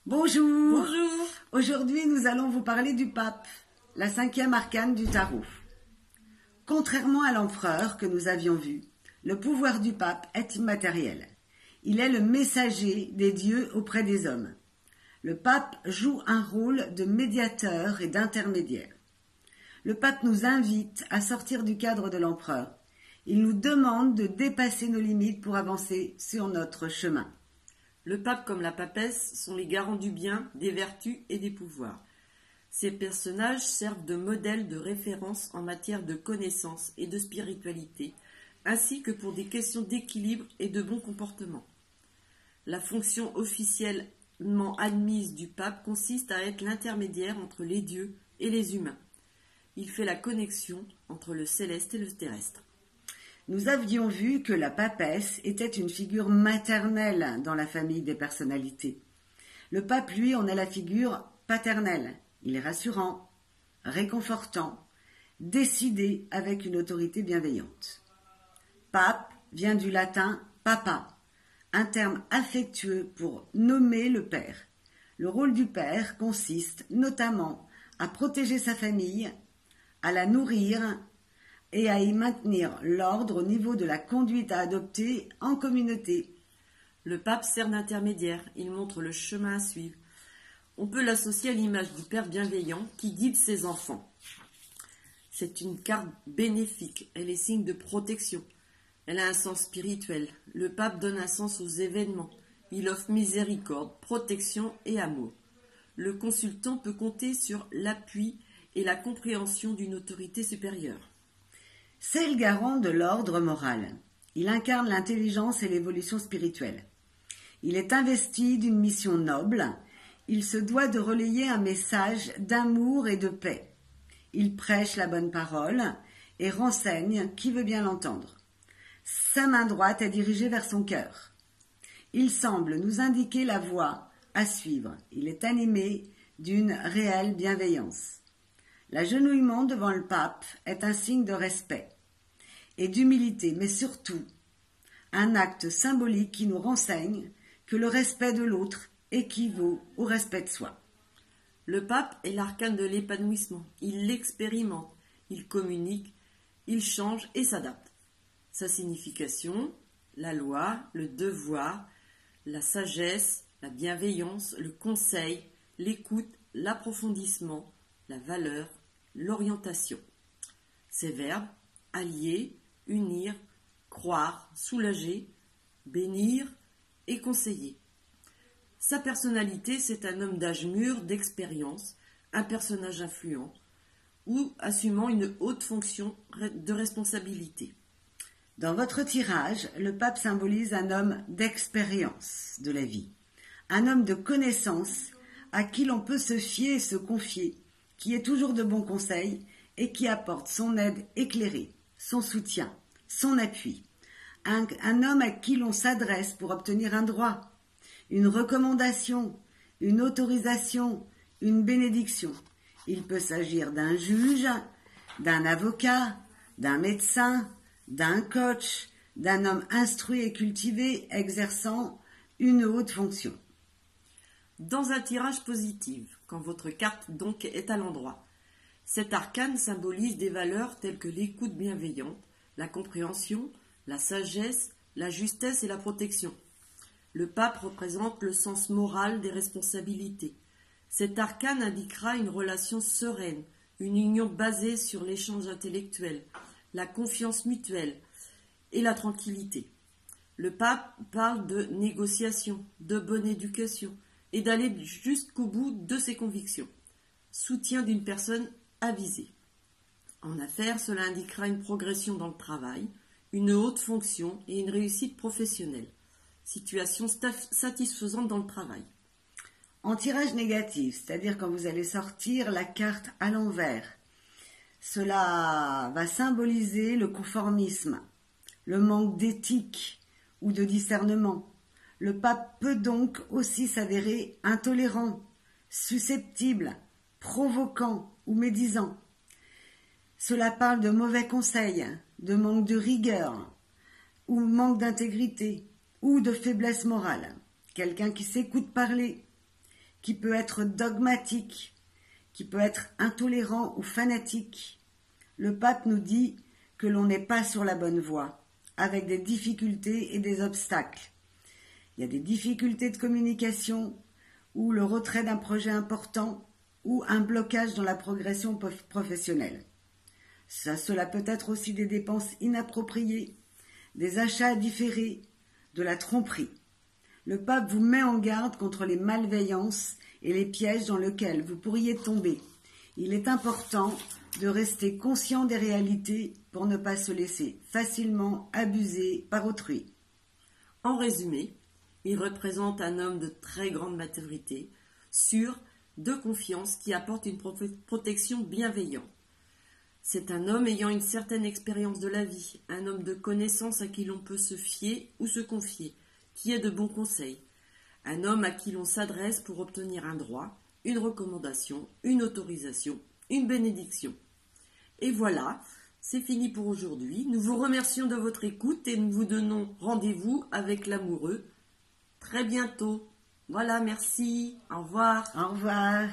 Bonjour. Bonjour. Aujourd'hui, nous allons vous parler du pape, la 5e arcane du tarot. Contrairement à l'empereur que nous avions vu, le pouvoir du pape est immatériel. Il est le messager des dieux auprès des hommes. Le pape joue un rôle de médiateur et d'intermédiaire. Le pape nous invite à sortir du cadre de l'empereur. Il nous demande de dépasser nos limites pour avancer sur notre chemin. Le pape comme la papesse sont les garants du bien, des vertus et des pouvoirs. Ces personnages servent de modèle de référence en matière de connaissance et de spiritualité, ainsi que pour des questions d'équilibre et de bon comportement. La fonction officiellement admise du pape consiste à être l'intermédiaire entre les dieux et les humains. Il fait la connexion entre le céleste et le terrestre. Nous avions vu que la papesse était une figure maternelle dans la famille des personnalités. Le pape, lui, en est la figure paternelle. Il est rassurant, réconfortant, décidé avec une autorité bienveillante. Pape vient du latin papa, un terme affectueux pour nommer le père. Le rôle du père consiste notamment à protéger sa famille, à la nourrir et à y maintenir l'ordre au niveau de la conduite à adopter en communauté. Le pape sert d'intermédiaire, il montre le chemin à suivre. On peut l'associer à l'image du père bienveillant qui guide ses enfants. C'est une carte bénéfique, elle est signe de protection. Elle a un sens spirituel. Le pape donne un sens aux événements. Il offre miséricorde, protection et amour. Le consultant peut compter sur l'appui et la compréhension d'une autorité supérieure. C'est le garant de l'ordre moral. Il incarne l'intelligence et l'évolution spirituelle. Il est investi d'une mission noble. Il se doit de relayer un message d'amour et de paix. Il prêche la bonne parole et renseigne qui veut bien l'entendre. Sa main droite est dirigée vers son cœur. Il semble nous indiquer la voie à suivre. Il est animé d'une réelle bienveillance. L'agenouillement devant le pape est un signe de respect et d'humilité, mais surtout un acte symbolique qui nous renseigne que le respect de l'autre équivaut au respect de soi. Le pape est l'arcane de l'épanouissement. Il l'expérimente, il communique, il change et s'adapte. Sa signification, la loi, le devoir, la sagesse, la bienveillance, le conseil, l'écoute, l'approfondissement, la valeur, l'orientation. Ces verbes, allier, unir, croire, soulager, bénir et conseiller. Sa personnalité, c'est un homme d'âge mûr, d'expérience, un personnage influent ou assumant une haute fonction de responsabilité. Dans votre tirage, le pape symbolise un homme d'expérience de la vie, un homme de connaissance à qui l'on peut se fier et se confier, qui est toujours de bons conseils et qui apporte son aide éclairée, son soutien, son appui. Un homme à qui l'on s'adresse pour obtenir un droit, une recommandation, une autorisation, une bénédiction. Il peut s'agir d'un juge, d'un avocat, d'un médecin, d'un coach, d'un homme instruit et cultivé exerçant une haute fonction. Dans un tirage positif, quand votre carte donc est à l'endroit, cet arcane symbolise des valeurs telles que l'écoute bienveillante, la compréhension, la sagesse, la justesse et la protection. Le pape représente le sens moral des responsabilités. Cet arcane indiquera une relation sereine, une union basée sur l'échange intellectuel, la confiance mutuelle et la tranquillité. Le pape parle de négociation, de bonne éducation et d'aller jusqu'au bout de ses convictions. Soutien d'une personne avisée. En affaires, cela indiquera une progression dans le travail, une haute fonction et une réussite professionnelle. Situation satisfaisante dans le travail. En tirage négatif, c'est-à-dire quand vous allez sortir la carte à l'envers, cela va symboliser le conformisme, le manque d'éthique ou de discernement. Le pape peut donc aussi s'avérer intolérant, susceptible, provoquant ou médisant. Cela parle de mauvais conseils, de manque de rigueur ou manque d'intégrité ou de faiblesse morale. Quelqu'un qui s'écoute parler, qui peut être dogmatique, qui peut être intolérant ou fanatique. Le pape nous dit que l'on n'est pas sur la bonne voie, avec des difficultés et des obstacles. Il y a des difficultés de communication, ou le retrait d'un projet important, ou un blocage dans la progression professionnelle. Cela peut être aussi des dépenses inappropriées, des achats différés, de la tromperie. Le pape vous met en garde contre les malveillances et les pièges dans lesquels vous pourriez tomber. Il est important de rester conscient des réalités pour ne pas se laisser facilement abuser par autrui. En résumé, il représente un homme de très grande maturité, sûr, de confiance, qui apporte une protection bienveillante. C'est un homme ayant une certaine expérience de la vie, un homme de connaissance à qui l'on peut se fier ou se confier, qui est de bons conseils, un homme à qui l'on s'adresse pour obtenir un droit, une recommandation, une autorisation, une bénédiction. Et voilà, c'est fini pour aujourd'hui. Nous vous remercions de votre écoute et nous vous donnons rendez-vous avec l'amoureux très bientôt. Voilà, merci, au revoir. Au revoir.